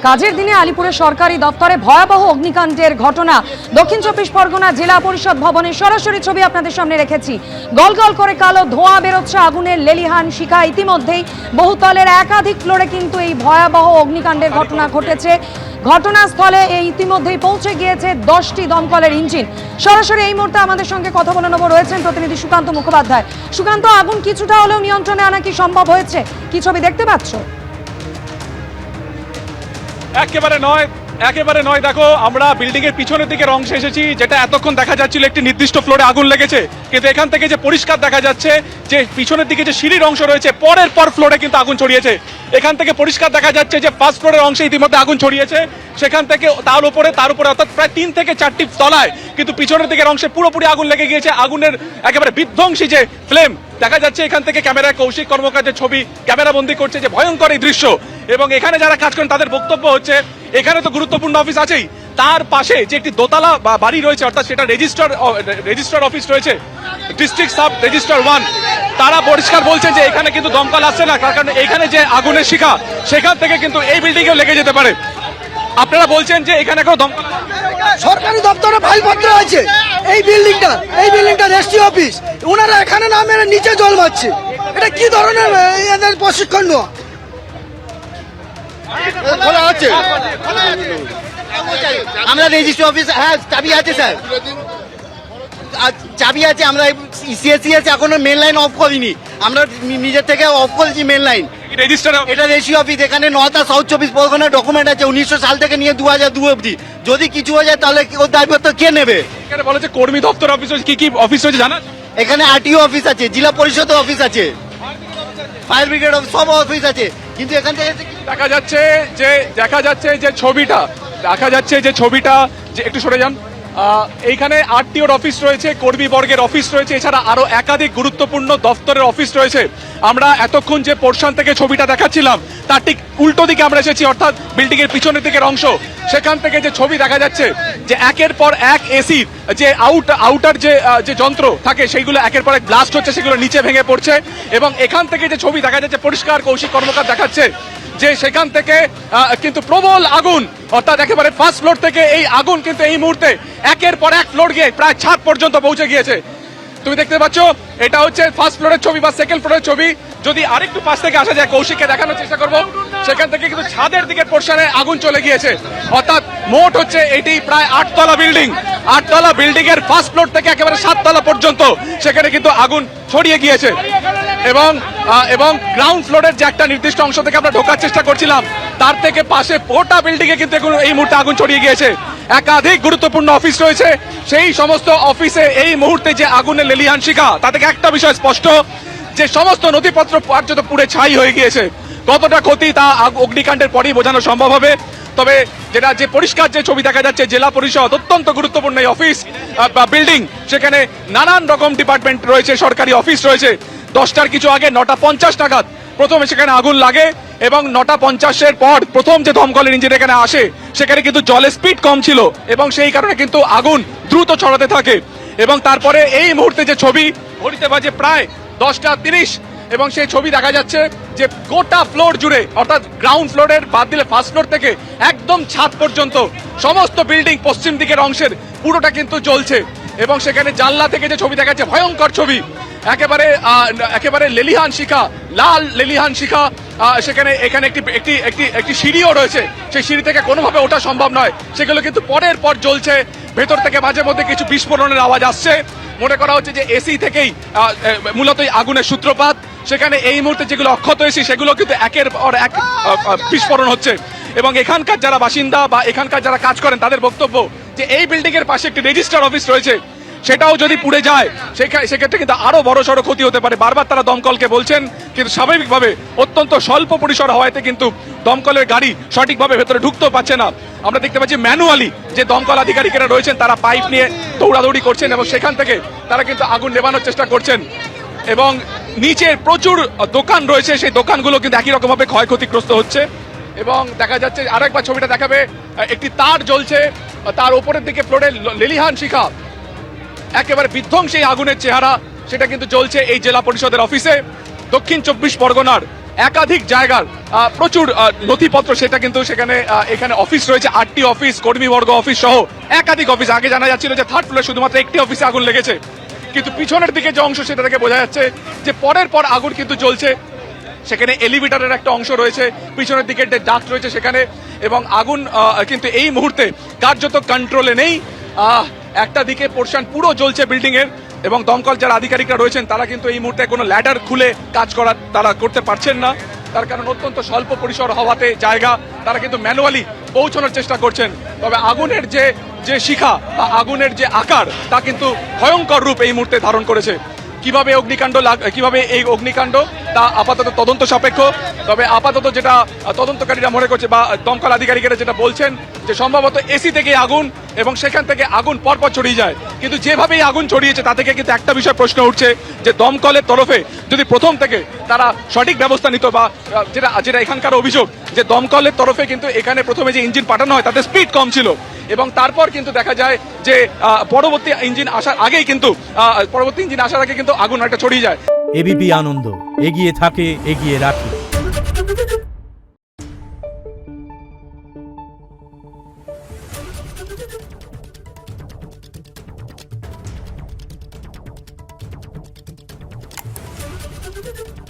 কাজের দিনে আলিপুরের সরকারি দপ্তরে ভয়াবহ অগ্নিকাণ্ডের ঘটনা। দক্ষিণ চব্বিশ পরগনা জেলা পরিষদ ভবনের সরাসরি ছবি আপনাদের সামনে রেখেছি। গলগল করে কালো ধোঁয়া বেরোচ্ছে আগুনের লেলিহান শিখা। ইতিমধ্যেই বহুতলের একাধিক ফ্লোরে কিন্তু এই ভয়াবহ অগ্নিকাণ্ডের ঘটনা ঘটেছে। ঘটনাস্থলে ইতিমধ্যেই পৌঁছে গিয়েছে 10টি দমকলের ইঞ্জিন। সরাসরি এই মুহূর্তে আমাদের সঙ্গে কথা বলে নেব রয়েছেন প্রতিনিধি সুকান্ত মুখোপাধ্যায়। সুকান্ত, আগুন কিছুটা হলেও নিয়ন্ত্রণে আনা কি সম্ভব হয়েছে? কি ছবি দেখতে পাচ্ছ? একেবারে নয়। দেখো, আমরা বিল্ডিং এর পিছনের দিকের অংশে এসেছি, যেটা এতক্ষণ দেখা যাচ্ছিল একটি নির্দিষ্ট ফ্লোরে আগুন লেগেছে, কিন্তু এখান থেকে যে পরিষ্কার দেখা যাচ্ছে যে পিছনের দিকে যে সিঁড়ির অংশ রয়েছে পরের পর ফ্লোরে কিন্তু আগুন ছড়িয়েছে। এখান থেকে পরিষ্কার দেখা যাচ্ছে যে ফার্স্ট ফ্লোরের অংশে ইতিমধ্যে আগুন ছড়িয়েছে, সেখান থেকে তার উপরে অর্থাৎ প্রায় 3 থেকে 4টি তলায় কিন্তু পিছনের দিকের অংশে পুরোপুরি আগুন লেগে গিয়েছে। আগুনের একেবারে বিধ্বংসী যে ফ্লেম দেখা যাচ্ছে এখান থেকে ক্যামেরায় কৌশিক কর্মকারের ছবি ক্যামেরা বন্দী করছে যে ভয়ঙ্কর এই দৃশ্য। এবং এখানে যারা কাজ করেন তাদের বক্তব্য হচ্ছে এখানে তো গুরুত্বপূর্ণ অফিস আছেই, তার পাশে যে একটি দোতলা বাড়ি রয়েছে, অর্থাৎ সেটা রেজিস্ট্রার অফিস রয়েছে, ডিস্ট্রিক্ট সাব রেজিস্ট্রার 1, তারা পরিষ্কার বলছেন যে এখানে কিন্তু দমকল আসছে না, কারণ এখানে যে আগুনের শিখা সেখান থেকে কিন্তু এই বিল্ডিং এও লেগে যেতে পারে। আপনারা বলছেন যে এখানে কোনো দমকল সরকারি দপ্তরে ফাইলপত্র আছে, এই বিল্ডিংটা রেজিস্ট্রি অফিস, ওনারা এখানে না মেরে নিচে জল মারছে। এটা কি ধরনের এদের প্রশিক্ষণ নেওয়া? আমরা রেজিস্ট্রি অফিস, হ্যাঁ চাবি আছে স্যার, চাবি আছে। আমরা সিএসসি আছে, এখনো মেন লাইন অফ করিনি, আমরা নিজের থেকে অফ করেছি মেন লাইন। এটা রেজিস্ট্রি অফিস, এখানে 9টা সাউথ 24 পরগনার ডকুমেন্ট আছে 1900 সাল থেকে নিয়ে 2002 অবধি। যদি কিছু হয়ে যায় তাহলে ওর দায়িত্ব কে নেবে? এখানে বলে যে কর্মী দপ্তর অফিস রয়েছে, কি কি অফিস রয়েছে জানা? এখানে আরটিও অফিস আছে, জেলা পরিষদের অফিস আছে, ফায়ার ব্রিগেড অফিস, সব অফিস আছে। কিন্তু এখান থেকে দেখা যাচ্ছে যে ছবিটা যে একটু সরে যান, এইখানে আরটিওর অফিস রয়েছে, কর্মী বর্গের অফিস রয়েছে, এছাড়া আরো একাধিক গুরুত্বপূর্ণ দপ্তরের অফিস রয়েছে। আমরা এতক্ষণ যে পোর্শন থেকে ছবিটা দেখাচ্ছিলাম তার ঠিক উল্টো দিকে আমরা এসেছি, অর্থাৎ বিল্ডিং এর পিছনের দিকের অংশ। সেখান থেকে যে ছবি দেখা যাচ্ছে যে একের পর এক এসির যে আউটার যে যন্ত্র থাকে সেইগুলো একের পর এক ব্লাস্ট হচ্ছে, সেগুলো নিচে ভেঙে পড়ছে। এবং এখান থেকে যে ছবি দেখা যাচ্ছে পরিষ্কার কৌশিক কর্মকার দেখাচ্ছে যে সেখান থেকে কিন্তু প্রবল আগুন, অর্থাৎ একেবারে ফার্স্ট ফ্লোর থেকে এই আগুন কিন্তু এই মুহূর্তে একের পর এক ফ্লোর গিয়ে প্রায় ছাদ পর্যন্ত পৌঁছে গিয়েছে। তুমি দেখতে পাচ্ছ এটা হচ্ছে ফার্স্ট ফ্লোরের ছবি বা সেকেন্ড ফ্লোরের ছবি। যদি আরেকটু পাশ থেকে আসা যায়, কৌশিককে দেখানোর চেষ্টা করব, সেখান থেকে কিন্তু ছাদের দিকের পোর্শনে আগুন চলে গিয়েছে। অর্থাৎ মোট হচ্ছে এটি প্রায় 8তলা বিল্ডিং, 8তলা বিল্ডিং এর ফার্স্ট ফ্লোর থেকে একেবারে 7তলা পর্যন্ত সেখানে কিন্তু আগুন ছড়িয়ে গিয়েছে। এবং গ্রাউন্ড ফ্লোরের যে একটা নির্দিষ্ট অংশ থেকে আমরা ঢোকার চেষ্টা করছিলাম, তার থেকে পাশে গোটা বিল্ডিং এ কিন্তু এই মুহূর্তে আগুন ছড়িয়ে গিয়েছে। একাধিক গুরুত্বপূর্ণ অফিস রয়েছে, সেই সমস্ত অফিসে এই মুহূর্তে যে আগুনের লেলিহান শিখা, তা থেকে একটা বিষয় স্পষ্ট যে সমস্ত নথিপত্র কার্যত পুড়ে ছাই হয়ে গিয়েছে। কতটা ক্ষতি তা অগ্নিকাণ্ডের পরেই বোঝানো সম্ভব হবে। তবে যে পরিষ্কার যে ছবি দেখা যাচ্ছে, জেলা পরিষদ অত্যন্ত গুরুত্বপূর্ণ এই অফিস বা বিল্ডিং, সেখানে নানান রকম ডিপার্টমেন্ট রয়েছে, সরকারি অফিস রয়েছে। 10টার কিছু আগে 9:50 নাগাদ প্রথমে সেখানে আগুন লাগে এবং 9:50-এর পর প্রথম যে দমকলের ইঞ্জিন এখানে আসে, সেখানে কিন্তু জলের স্পিড কম ছিল এবং সেই কারণে কিন্তু আগুন দ্রুত ছড়াতে থাকে। এবং তারপরে এই মুহূর্তে যে ছবি, ঘড়িতে বাজে প্রায় 10:30 এবং সেই ছবি দেখা যাচ্ছে যে গোটা ফ্লোর জুড়ে, অর্থাৎ গ্রাউন্ড ফ্লোরের বাদ দিলে ফার্স্ট ফ্লোর থেকে একদম ছাদ পর্যন্ত সমস্ত বিল্ডিং পশ্চিম দিকের অংশের পুরোটা কিন্তু জ্বলছে। এবং সেখানে জানলা থেকে যে ছবি দেখা যাচ্ছে ভয়ঙ্কর ছবি, একেবারে লেলিহান শিখা, লাল লেলিহান শিখা। এখানে একটি সিঁড়িও রয়েছে, সেই সিঁড়ি থেকে কোনোভাবে ওঠা সম্ভব নয়, সেগুলো কিন্তু পরের পর জ্বলছে। ভেতর থেকে মাঝে মধ্যে কিছু বিস্ফোরণের আওয়াজ আসছে, মনে করা হচ্ছে যে এসি থেকেই মূলত আগুনের সূত্রপাত। সেখানে এই মুহূর্তে যেগুলো অক্ষত এসি, সেগুলো কিন্তু একের পর এক বিস্ফোরণ হচ্ছে। এবং এখানকার যারা বাসিন্দা বা এখানকার যারা কাজ করেন তাদের বক্তব্য যে এই বিল্ডিং এর পাশে একটি রেজিস্ট্রার অফিস রয়েছে, সেটাও যদি পুড়ে যায় সেক্ষেত্রে কিন্তু আরো বড় সড়ো ক্ষতি হতে পারে। বারবার তারা দমকলকে বলছেন, কিন্তু স্বাভাবিকভাবে অত্যন্ত স্বল্প পরিসর হওয়াতে কিন্তু দমকলের গাড়ি সঠিকভাবে ভেতরে ঢুকতেও পারছে না। আমরা দেখতে পাচ্ছি ম্যানুয়ালি যে দমকল আধিকারিকেরা রয়েছেন তারা পাইপ নিয়ে দৌড়াদৌড়ি করছেন এবং সেখান থেকে তারা কিন্তু আগুন নেভানোর চেষ্টা করছেন। এবং নিচে প্রচুর দোকান রয়েছে, সেই দোকানগুলো কিন্তু একই রকম ভাবে ক্ষয়ক্ষতিগ্রস্ত হচ্ছে। এবং দেখা যাচ্ছে, আরেকবার ছবিটা দেখাবে, একটি তার জ্বলছে, তার উপরের দিকে ফ্লোরে লেলিহান শিখা, একেবারে বিধ্বংসী আগুনের চেহারা, সেটা কিন্তু জ্বলছে এই জেলা পরিষদের অফিসে। দক্ষিণ 24 পরগনার একাধিক জায়গার প্রচুর নথিপত্র, সেটা কিন্তু সেখানে এখানে অফিস রয়েছে, 8টি অফিস, কর্মীবর্গ অফিস সহ একাধিক অফিস। আগে জানা যাচ্ছিল যে থার্ড ফ্লোরে শুধুমাত্র একটি অফিসে আগুন লেগেছে, কিন্তু পিছনের দিকে যে অংশ সেটা থেকে বোঝা যাচ্ছে যে পরের পর আগুন কিন্তু জ্বলছে। সেখানে এলিভেটরের একটা অংশ রয়েছে, পিছনের দিকে যে ডাক্ট রয়েছে সেখানে, এবং আগুন কিন্তু এই মুহূর্তে কার্যত কন্ট্রোলে নেই। একটা দিকে পোর্শন পুরো জ্বলছে বিল্ডিং এর, এবং দমকল যারা আধিকারিকরা রয়েছেন তারা কিন্তু এই মুহূর্তে কোনো ল্যাডার খুলে কাজ করার তারা করতে পারছেন না, তার কারণ অত্যন্ত স্বল্প পরিসর হওয়াতে জায়গা, তারা কিন্তু ম্যানুয়ালি পৌঁছানোর চেষ্টা করছেন। তবে আগুনের যে শিখা বা আগুনের যে আকার তা কিন্তু ভয়ঙ্কর রূপ এই মুহূর্তে ধারণ করেছে। কিভাবে এই অগ্নিকাণ্ড তা আপাতত তদন্ত সাপেক্ষ। তবে আপাতত যেটা তদন্তকারীরা মনে করছে বা দমকল আধিকারিকেরা যেটা বলছেন যে সম্ভবত এসি থেকে আগুন, এবং সেখান থেকে আগুন পরপর ছড়িয়ে যায়। কিন্তু যেভাবেই আগুন ছড়িয়েছে তা থেকে কিন্তু একটা বিষয় প্রশ্ন উঠছে যে দমকলের তরফে যদি প্রথম থেকে তারা সঠিক ব্যবস্থা নিত, বা যেটা এখানকার অভিযোগ যে দমকলের তরফে কিন্তু এখানে প্রথমে যে ইঞ্জিন পাঠানো হয় তাতে স্পিড কম ছিল, এবং তারপর কিন্তু দেখা যায় যে পরবর্তী ইঞ্জিন আসার আগে কিন্তু আগুন একটা ছড়িয়ে যায়। এবিপি আনন্দ, এগিয়ে থাকে, এগিয়ে রাখে। Thank you.